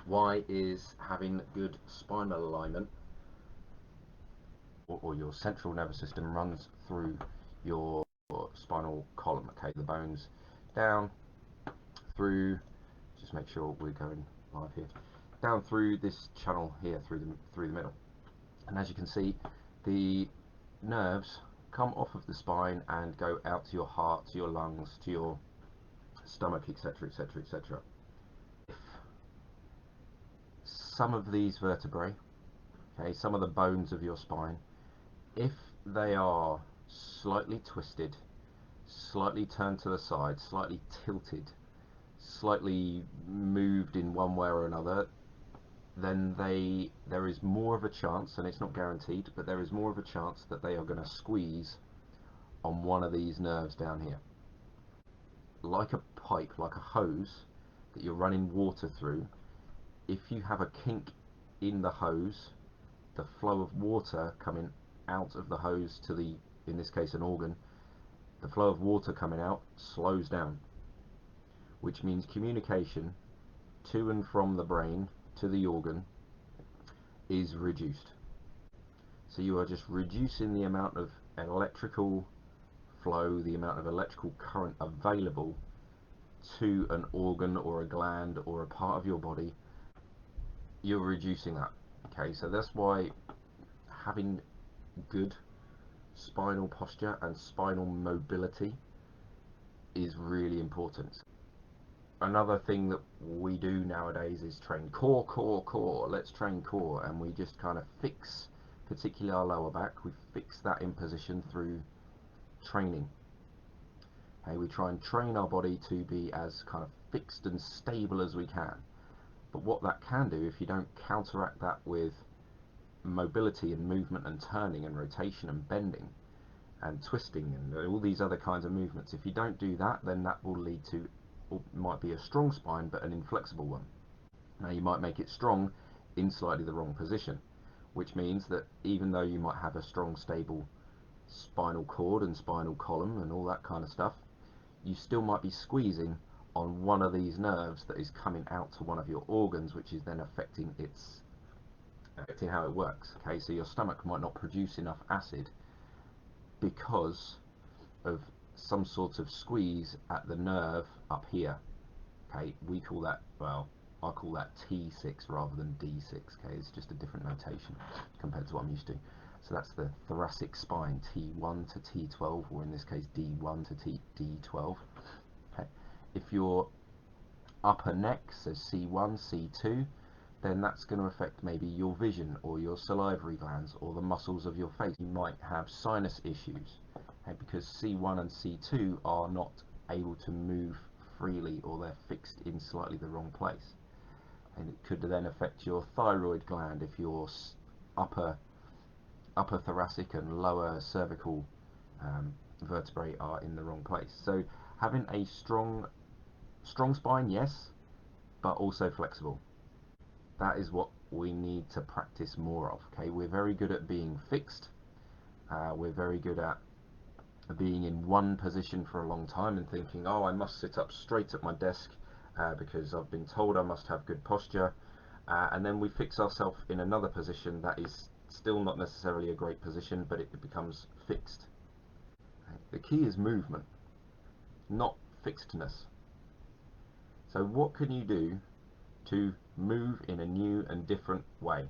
Why is having good spinal alignment, or your central nervous system runs through your spinal column, okay, the bones down through, just make sure we're going live here, down through this channel here through the middle. And as you can see, the nerves come off of the spine and go out to your heart, to your lungs, to your stomach, etc., etc., etc. If some of these vertebrae, okay, some of the bones of your spine, if they are slightly twisted, slightly turned to the side, slightly tilted, slightly moved in one way or another, then there is more of a chance, and it's not guaranteed, but there is more of a chance that they are going to squeeze on one of these nerves down here. Like a pipe, like a hose that you're running water through, if you have a kink in the hose, the flow of water coming out of the hose to the, in this case, an organ, the flow of water coming out slows down, which means communication to and from the brain to the organ is reduced. So you are just reducing the amount of electrical flow, the amount of electrical current available to an organ or a gland or a part of your body. You're reducing that. Okay, so that's why having good spinal posture and spinal mobility is really important. Another thing that we do nowadays is train core, core, core. Let's train core, and we just kind of fix, particularly our lower back, we fix that in position through training. Okay, we try and train our body to be as kind of fixed and stable as we can. But what that can do, if you don't counteract that with mobility and movement and turning and rotation and bending and twisting and all these other kinds of movements, if you don't do that, then that will lead to, or might be a strong spine but an inflexible one. Now you might make it strong in slightly the wrong position, which means that even though you might have a strong stable spinal cord and spinal column and all that kind of stuff, you still might be squeezing on one of these nerves that is coming out to one of your organs, which is then affecting how it works. Okay, so your stomach might not produce enough acid because of some sort of squeeze at the nerve up here. Okay, we call that, well, I call that T6 rather than D6. Okay, it's just a different notation compared to what I'm used to. So that's the thoracic spine, T1 to T12, or in this case D1 to D12. Okay, if your upper neck says C1, C2, then that's going to affect maybe your vision or your salivary glands or the muscles of your face. You might have sinus issues, okay, because C1 and C2 are not able to move freely, or they're fixed in slightly the wrong place. And it could then affect your thyroid gland if your upper thoracic and lower cervical vertebrae are in the wrong place. So having a strong spine, yes, but also flexible. That is what we need to practice more of. Okay, we're very good at being fixed. We're very good at being in one position for a long time and thinking, oh, I must sit up straight at my desk because I've been told I must have good posture. And then we fix ourselves in another position that is still not necessarily a great position, but it becomes fixed. Okay? The key is movement, not fixedness. So what can you do to move in a new and different way?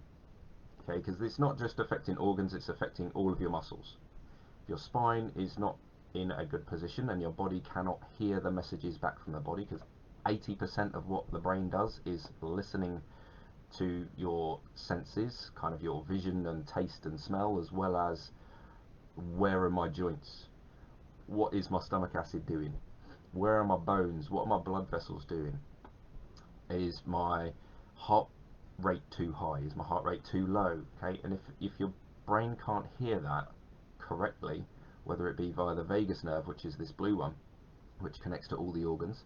Okay, because it's not just affecting organs, it's affecting all of your muscles. Your spine is not in a good position and your body cannot hear the messages back from the body, because 80% of what the brain does is listening to your senses, kind of your vision and taste and smell, as well as where are my joints, what is my stomach acid doing, where are my bones, what are my blood vessels doing, is my heart rate too high, is my heart rate too low. Okay, and if your brain can't hear that correctly, whether it be via the vagus nerve, which is this blue one, which connects to all the organs,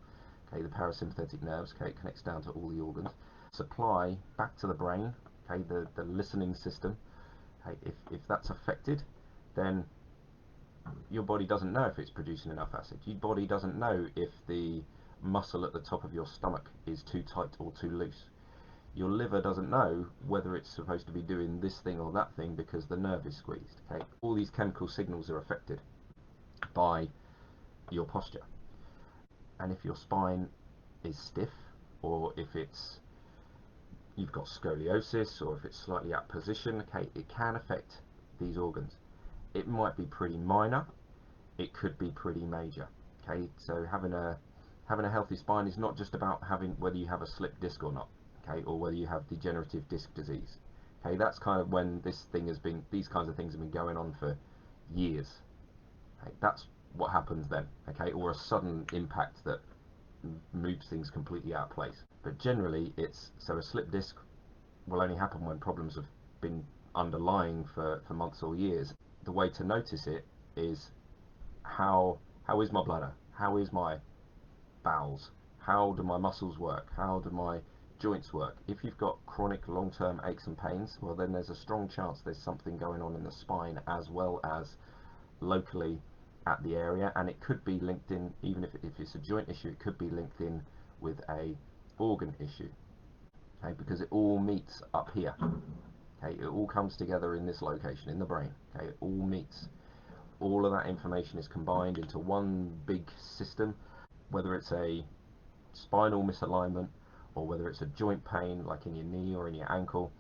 okay, the parasympathetic nerves, okay, it connects down to all the organs, supply back to the brain, okay, the listening system, okay, if that's affected, then your body doesn't know if it's producing enough acid. Your body doesn't know if the muscle at the top of your stomach is too tight or too loose. Your liver doesn't know whether it's supposed to be doing this thing or that thing because the nerve is squeezed. Okay, all these chemical signals are affected by your posture, and if your spine is stiff, or if it's you've got scoliosis, or if it's slightly out of position, okay, it can affect these organs. It might be pretty minor, it could be pretty major. Okay, so having a healthy spine is not just about having whether you have a slipped disc or not, okay, or whether you have degenerative disc disease. Okay, that's kind of when these kinds of things have been going on for years. Okay, that's what happens then, okay, or a sudden impact that moves things completely out of place. But generally, a slip disc will only happen when problems have been underlying for months or years. The way to notice it is how is my bladder? How is my bowels? How do my muscles work? How do my joints work? If you've got chronic long-term aches and pains, well then there's a strong chance there's something going on in the spine as well as locally at the area, and it could be linked in, even if it's a joint issue, it could be linked in with a organ issue, okay, because it all meets up here. Okay, it all comes together in this location in the brain. Okay, it all meets. All of that information is combined into one big system, whether it's a spinal misalignment or whether it's a joint pain like in your knee or in your ankle.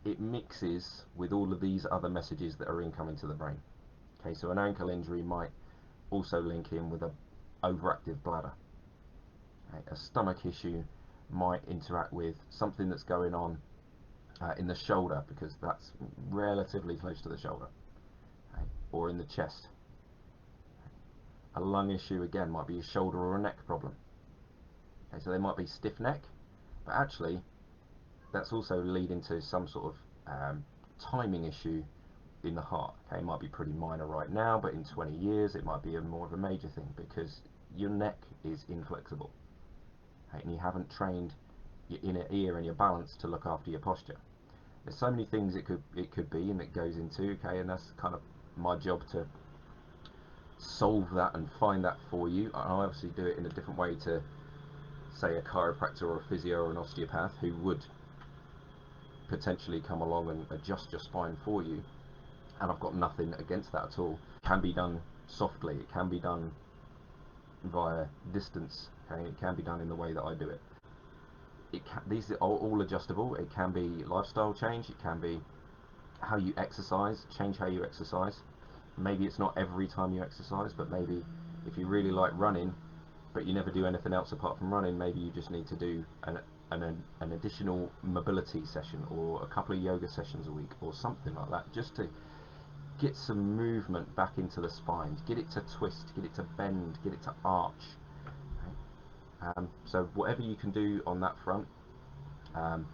It mixes with all of these other messages that are incoming to the brain. Okay, so an ankle injury might also link in with a overactive bladder. Okay, a stomach issue might interact with something that's going on in the shoulder, because that's relatively close to the shoulder, okay, or in the chest. A lung issue again might be a shoulder or a neck problem. Okay, so they might be stiff neck, but actually that's also leading to some sort of timing issue in the heart. Okay, it might be pretty minor right now, but in 20 years it might be more of a major thing because your neck is inflexible, okay, and you haven't trained your inner ear and your balance to look after your posture. There's so many things it could be, and it goes into, okay, and that's kind of my job to solve that and find that for you. I obviously do it in a different way to, say, a chiropractor or a physio or an osteopath who would potentially come along and adjust your spine for you, and I've got nothing against that at all. It can be done softly, it can be done via distance, okay? It can be done in the way that I do it. These are all adjustable. It can be lifestyle change, it can be how you exercise, change how you exercise. Maybe it's not every time you exercise, but maybe if you really like running but you never do anything else apart from running, maybe you just need to do an additional mobility session or a couple of yoga sessions a week or something like that, just to get some movement back into the spine, get it to twist, get it to bend, get it to arch. So whatever you can do on that front, um,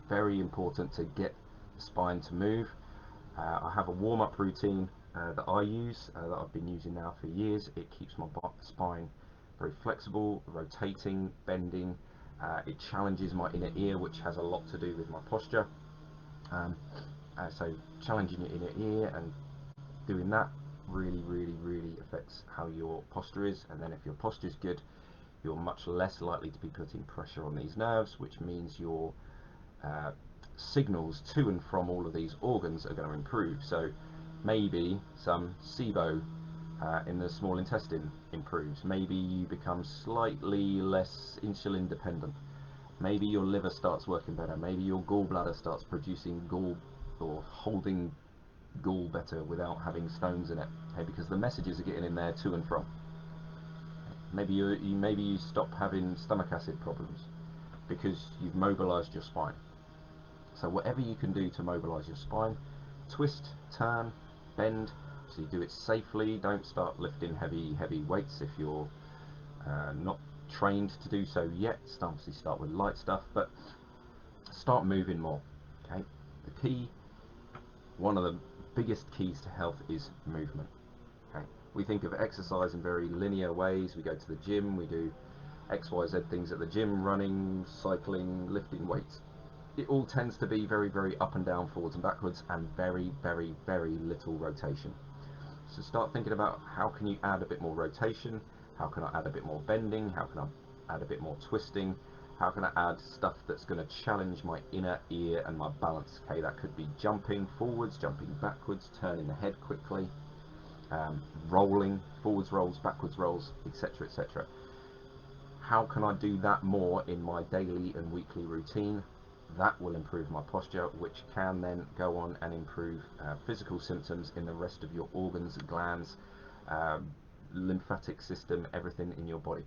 very important to get the spine to move. I have a warm-up routine that I use, that I've been using now for years. It keeps my spine very flexible, rotating, bending. It challenges my inner ear, which has a lot to do with my posture. So challenging your inner ear and doing that really affects how your posture is. And then if your posture is good, you're much less likely to be putting pressure on these nerves, which means your signals to and from all of these organs are going to improve. So maybe some SIBO in the small intestine improves. Maybe you become slightly less insulin dependent. Maybe your liver starts working better. Maybe your gallbladder starts producing gall or holding gall better without having stones in it. Okay, because the messages are getting in there to and from. Maybe you stop having stomach acid problems because you've mobilized your spine. So whatever you can do to mobilize your spine, twist, turn, bend, so you do it safely. Don't start lifting heavy weights if you're not trained to do so yet. Obviously start with light stuff, but start moving more. Okay, one of the biggest keys to health is movement. Okay, we think of exercise in very linear ways. We go to the gym, we do XYZ things at the gym, running, cycling, lifting weights. It all tends to be very up and down, forwards and backwards, and very little rotation. So start thinking about how can you add a bit more rotation, how can I add a bit more bending, how can I add a bit more twisting, How can I add stuff that's going to challenge my inner ear and my balance? Okay, that could be jumping forwards, jumping backwards, turning the head quickly, rolling, forwards rolls, backwards rolls, etc., etc. How can I do that more in my daily and weekly routine? That will improve my posture, which can then go on and improve physical symptoms in the rest of your organs, glands, lymphatic system, everything in your body.